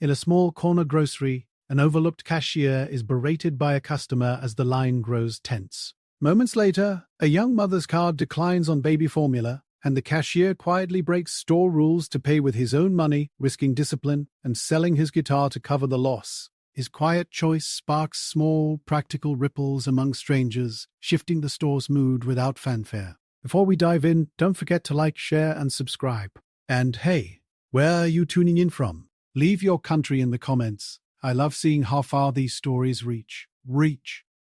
In a small corner grocery, an overlooked cashier is berated by a customer as the line grows tense. Moments later, a young mother's card declines on baby formula, and the cashier quietly breaks store rules to pay with his own money, risking discipline and selling his guitar to cover the loss. His quiet choice sparks small, practical ripples among strangers, shifting the store's mood without fanfare. Before we dive in, don't forget to like, share, and subscribe. And hey, where are you tuning in from? Leave your country in the comments. I love seeing how far these stories reach.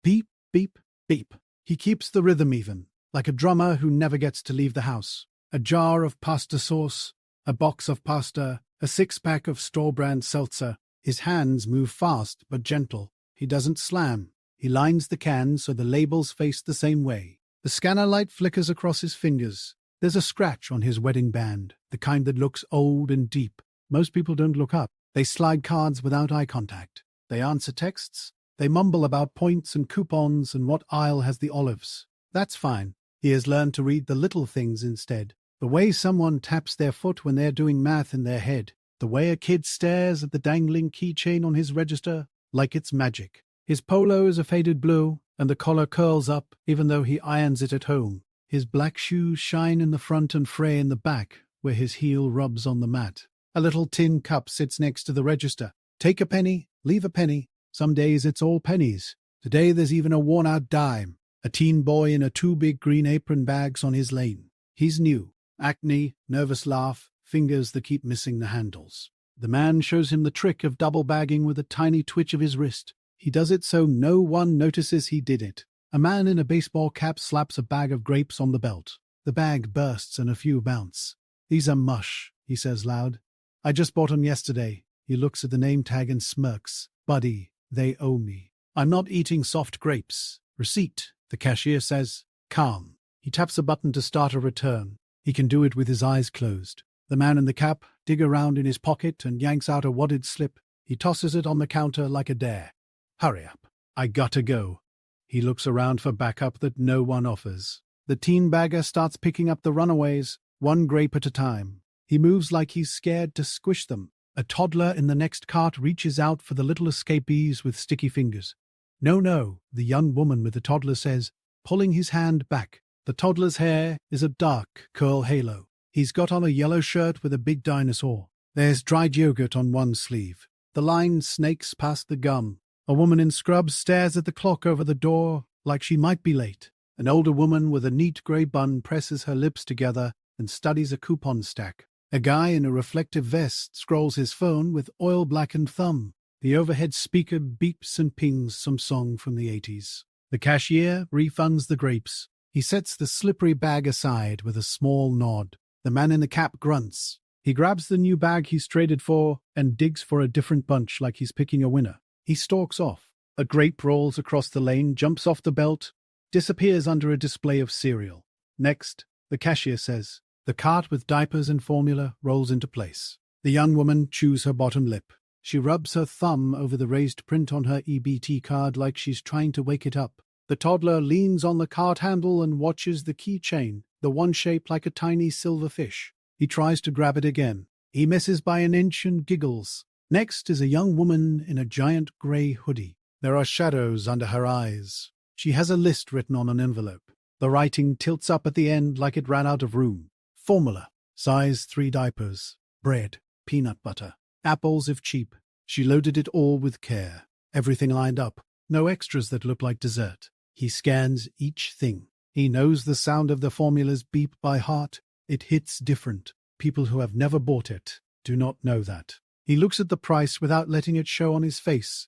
Beep, beep, beep. He keeps the rhythm even, like a drummer who never gets to leave the house. A jar of pasta sauce, a box of pasta, a six-pack of store-brand seltzer. His hands move fast but gentle. He doesn't slam. He lines the cans so the labels face the same way. The scanner light flickers across his fingers. There's a scratch on his wedding band, the kind that looks old and deep. Most people don't look up. They slide cards without eye contact. They answer texts. They mumble about points and coupons and what aisle has the olives. That's fine. He has learned to read the little things instead. The way someone taps their foot when they're doing math in their head. The way a kid stares at the dangling keychain on his register like it's magic. His polo is a faded blue, and the collar curls up even though he irons it at home. His black shoes shine in the front and fray in the back, where his heel rubs on the mat. A little tin cup sits next to the register. Take a penny, leave a penny. Some days it's all pennies. Today there's even a worn-out dime. A teen boy in a two big green apron bags on his lane. He's new. Acne, nervous laugh, fingers that keep missing the handles. The man shows him the trick of double bagging with a tiny twitch of his wrist. He does it so no one notices he did it. A man in a baseball cap slaps a bag of grapes on the belt. The bag bursts and a few bounce. "These are mush," he says loud. "I just bought them yesterday." He looks at the name tag and smirks. "Buddy, they owe me. I'm not eating soft grapes." "Receipt," the cashier says. Calm. He taps a button to start a return. He can do it with his eyes closed. The man in the cap digs around in his pocket and yanks out a wadded slip. He tosses it on the counter like a dare. "Hurry up. I gotta go." He looks around for backup that no one offers. The teen bagger starts picking up the runaways, one grape at a time. He moves like he's scared to squish them. A toddler in the next cart reaches out for the little escapees with sticky fingers. "No, no," the young woman with the toddler says, pulling his hand back. The toddler's hair is a dark curl halo. He's got on a yellow shirt with a big dinosaur. There's dried yogurt on one sleeve. The line snakes past the gum. A woman in scrubs stares at the clock over the door like she might be late. An older woman with a neat grey bun presses her lips together and studies a coupon stack. A guy in a reflective vest scrolls his phone with oil-blackened thumb. The overhead speaker beeps and pings some song from the 80s. The cashier refunds the grapes. He sets the slippery bag aside with a small nod. The man in the cap grunts. He grabs the new bag he's traded for and digs for a different bunch like he's picking a winner. He stalks off. A grape rolls across the lane, jumps off the belt, disappears under a display of cereal. Next, the cashier says. The cart with diapers and formula rolls into place. The young woman chews her bottom lip. She rubs her thumb over the raised print on her EBT card like she's trying to wake it up. The toddler leans on the cart handle and watches the keychain, the one shaped like a tiny silver fish. He tries to grab it again. He misses by an inch and giggles. Next is a young woman in a giant grey hoodie. There are shadows under her eyes. She has a list written on an envelope. The writing tilts up at the end like it ran out of room. Formula. Size 3 diapers. Bread. Peanut butter. Apples if cheap. She loaded it all with care. Everything lined up. No extras that look like dessert. He scans each thing. He knows the sound of the formula's beep by heart. It hits different. People who have never bought it do not know that. He looks at the price without letting it show on his face.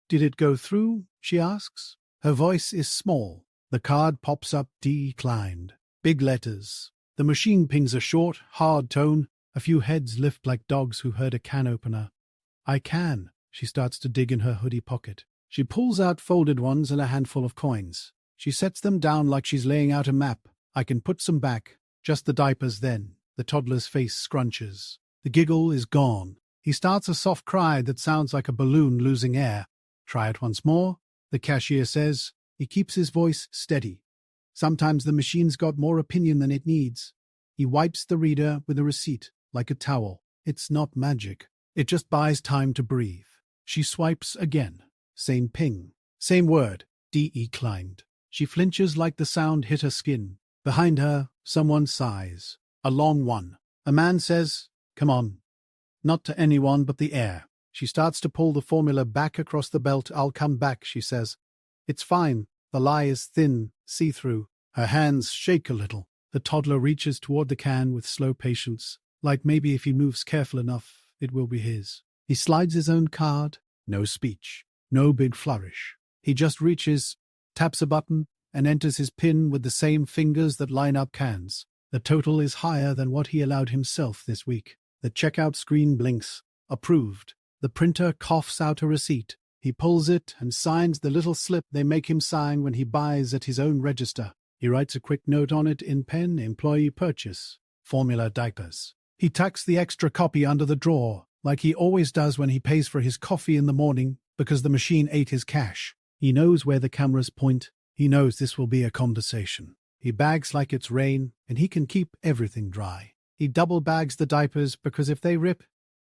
"Did it go through?" she asks. Her voice is small. The card pops up declined. Big letters. The machine pings a short, hard tone. A few heads lift like dogs who heard a can opener. "I can." She starts to dig in her hoodie pocket. She pulls out folded ones and a handful of coins. She sets them down like she's laying out a map. "I can put some back. Just the diapers then." The toddler's face scrunches. The giggle is gone. He starts a soft cry that sounds like a balloon losing air. "Try it once more," the cashier says. He keeps his voice steady. Sometimes the machine's got more opinion than it needs. He wipes the reader with a receipt, like a towel. It's not magic. It just buys time to breathe. She swipes again. Same ping. Same word. Declined. She flinches like the sound hit her skin. Behind her, someone sighs. A long one. A man says, "Come on." Not to anyone but the air. She starts to pull the formula back across the belt. "I'll come back," she says. "It's fine." The lie is thin, see-through. Her hands shake a little. The toddler reaches toward the can with slow patience, like maybe if he moves careful enough, it will be his. He slides his own card. No speech. No big flourish. He just reaches, taps a button, and enters his PIN with the same fingers that line up cans. The total is higher than what he allowed himself this week. The checkout screen blinks. Approved. The printer coughs out a receipt. He pulls it and signs the little slip they make him sign when he buys at his own register. He writes a quick note on it in pen: employee purchase, formula diapers. He tucks the extra copy under the drawer, like he always does when he pays for his coffee in the morning because the machine ate his cash. He knows where the cameras point. He knows this will be a conversation. He bags like it's rain, and he can keep everything dry. He double bags the diapers because if they rip,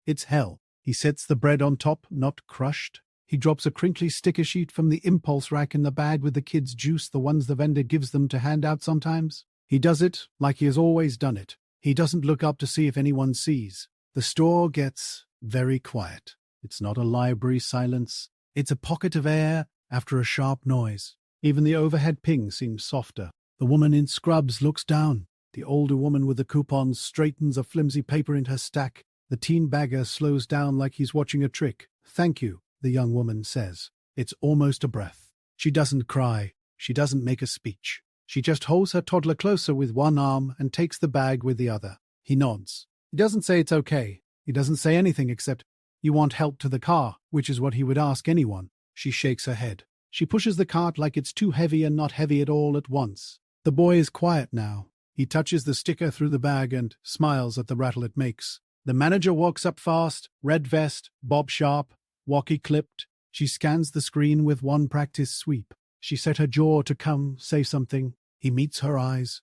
it's hell. He sets the bread on top, not crushed. He drops a crinkly sticker sheet from the impulse rack in the bag with the kids' juice, the ones the vendor gives them to hand out sometimes. He does it like he has always done it. He doesn't look up to see if anyone sees. The store gets very quiet. It's not a library silence. It's a pocket of air after a sharp noise. Even the overhead ping seems softer. The woman in scrubs looks down. The older woman with the coupons straightens a flimsy paper in her stack. The teen bagger slows down like he's watching a trick. "Thank you," the young woman says. It's almost a breath. She doesn't cry. She doesn't make a speech. She just holds her toddler closer with one arm and takes the bag with the other. He nods. He doesn't say it's okay. He doesn't say anything except, "You want help to the car," which is what he would ask anyone. She shakes her head. She pushes the cart like it's too heavy and not heavy at all at once. The boy is quiet now. He touches the sticker through the bag and smiles at the rattle it makes. The manager walks up fast, red vest, bob sharp, walkie clipped. She scans the screen with one practice sweep. She set her jaw to come, say something. He meets her eyes.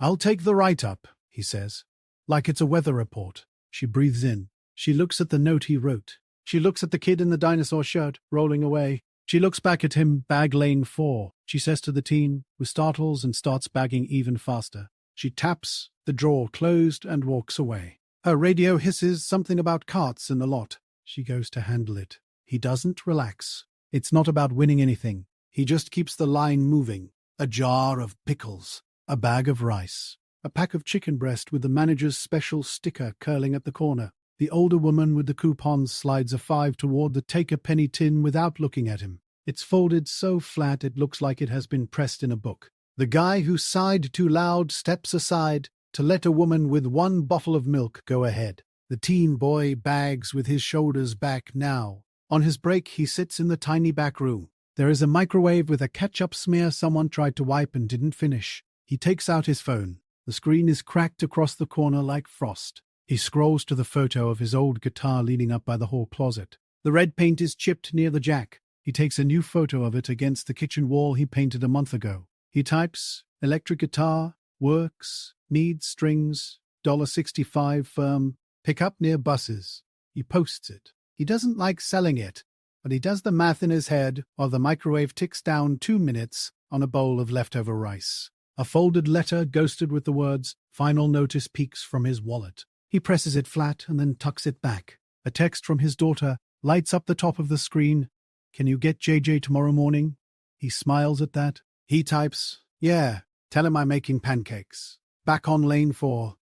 "I'll take the write-up," he says. Like it's a weather report. She breathes in. She looks at the note he wrote. She looks at the kid in the dinosaur shirt, rolling away. She looks back at him, bag lane 4. She says to the teen, who startles and starts bagging even faster. She taps, the drawer closed, and walks away. Her radio hisses something about carts in the lot. She goes to handle it. He doesn't relax. It's not about winning anything. He just keeps the line moving. A jar of pickles. A bag of rice. A pack of chicken breast with the manager's special sticker curling at the corner. The older woman with the coupons slides a 5 toward the take-a-penny tin without looking at him. It's folded so flat it looks like it has been pressed in a book. The guy who sighed too loud steps aside to let a woman with one bottle of milk go ahead. The teen boy bags with his shoulders back now. On his break, he sits in the tiny back room. There is a microwave with a ketchup smear someone tried to wipe and didn't finish. He takes out his phone. The screen is cracked across the corner like frost. He scrolls to the photo of his old guitar leaning up by the hall closet. The red paint is chipped near the jack. He takes a new photo of it against the kitchen wall he painted a month ago. He types, "Electric guitar, works, needs strings, $65 firm, pick up near buses." He posts it. He doesn't like selling it, but he does the math in his head while the microwave ticks down 2 minutes on a bowl of leftover rice. A folded letter ghosted with the words, "Final notice," peeks from his wallet. He presses it flat and then tucks it back. A text from his daughter lights up the top of the screen. "Can you get JJ tomorrow morning?" He smiles at that. He types, "Yeah, tell him I'm making pancakes." Back on lane 4.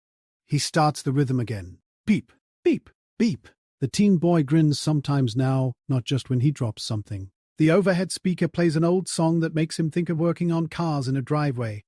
He starts the rhythm again. Beep, beep, beep. The teen boy grins sometimes now, not just when he drops something. The overhead speaker plays an old song that makes him think of working on cars in a driveway.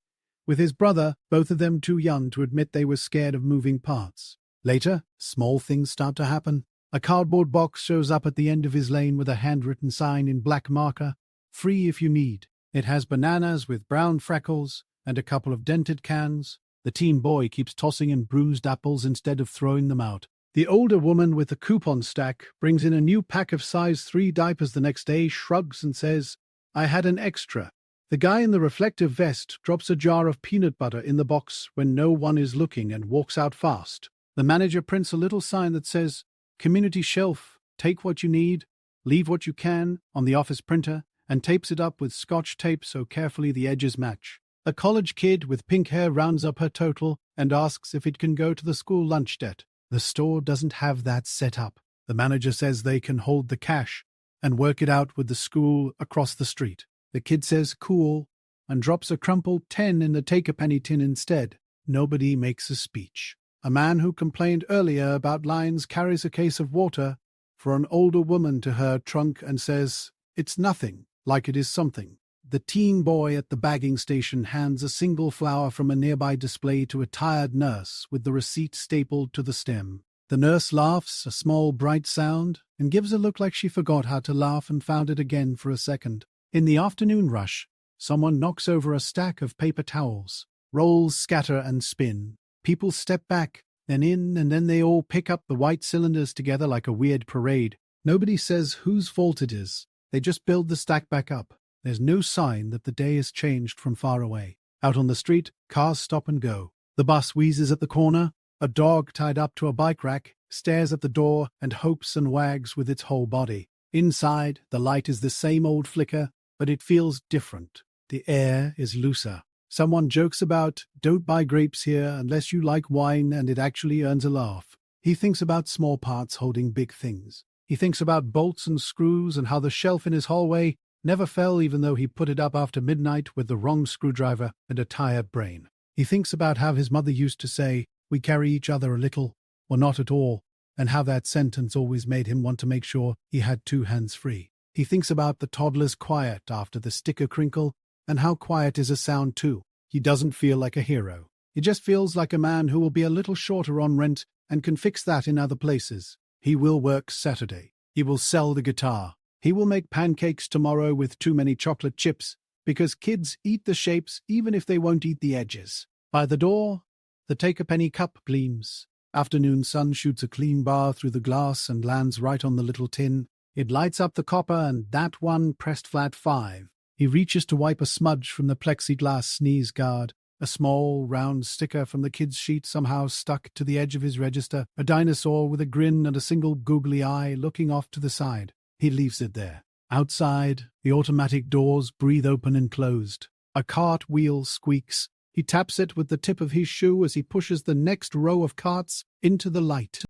With his brother, both of them too young to admit they were scared of moving parts. Later, small things start to happen. A cardboard box shows up at the end of his lane with a handwritten sign in black marker, "Free if you need." It has bananas with brown freckles and a couple of dented cans. The teen boy keeps tossing in bruised apples instead of throwing them out. The older woman with the coupon stack brings in a new pack of size 3 diapers the next day, shrugs and says, "I had an extra." The guy in the reflective vest drops a jar of peanut butter in the box when no one is looking and walks out fast. The manager prints a little sign that says, community shelf, take what you need, leave what you can on the office printer, and tapes it up with scotch tape so carefully the edges match. A college kid with pink hair rounds up her total and asks if it can go to the school lunch debt. The store doesn't have that set up. The manager says they can hold the cash and work it out with the school across the street. The kid says cool and drops a crumpled 10 in the take-a-penny tin instead. Nobody makes a speech. A man who complained earlier about lines carries a case of water for an older woman to her trunk and says, "It's nothing," like it is something. The teen boy at the bagging station hands a single flower from a nearby display to a tired nurse with the receipt stapled to the stem. The nurse laughs, a small bright sound, and gives a look like she forgot how to laugh and found it again for a second. In the afternoon rush, someone knocks over a stack of paper towels. Rolls scatter and spin. People step back, then in, and then they all pick up the white cylinders together like a weird parade. Nobody says whose fault it is. They just build the stack back up. There's no sign that the day has changed from far away. Out on the street, cars stop and go. The bus wheezes at the corner. A dog tied up to a bike rack stares at the door and hopes and wags with its whole body. Inside, the light is the same old flicker, but it feels different. The air is looser. Someone jokes about, "Don't buy grapes here unless you like wine," and it actually earns a laugh. He thinks about small parts holding big things. He thinks about bolts and screws and how the shelf in his hallway never fell even though he put it up after midnight with the wrong screwdriver and a tired brain. He thinks about how his mother used to say, "We carry each other a little," or "not at all," and how that sentence always made him want to make sure he had two hands free. He thinks about the toddler's quiet after the sticker crinkle, and how quiet is a sound too. He doesn't feel like a hero. He just feels like a man who will be a little shorter on rent and can fix that in other places. He will work Saturday. He will sell the guitar. He will make pancakes tomorrow with too many chocolate chips, because kids eat the shapes even if they won't eat the edges. By the door, the take-a-penny cup gleams. Afternoon sun shoots a clean bar through the glass and lands right on the little tin. It lights up the copper and that one pressed flat 5. He reaches to wipe a smudge from the plexiglass sneeze guard. A small, round sticker from the kid's sheet somehow stuck to the edge of his register. A dinosaur with a grin and a single googly eye looking off to the side. He leaves it there. Outside, the automatic doors breathe open and closed. A cart wheel squeaks. He taps it with the tip of his shoe as he pushes the next row of carts into the light.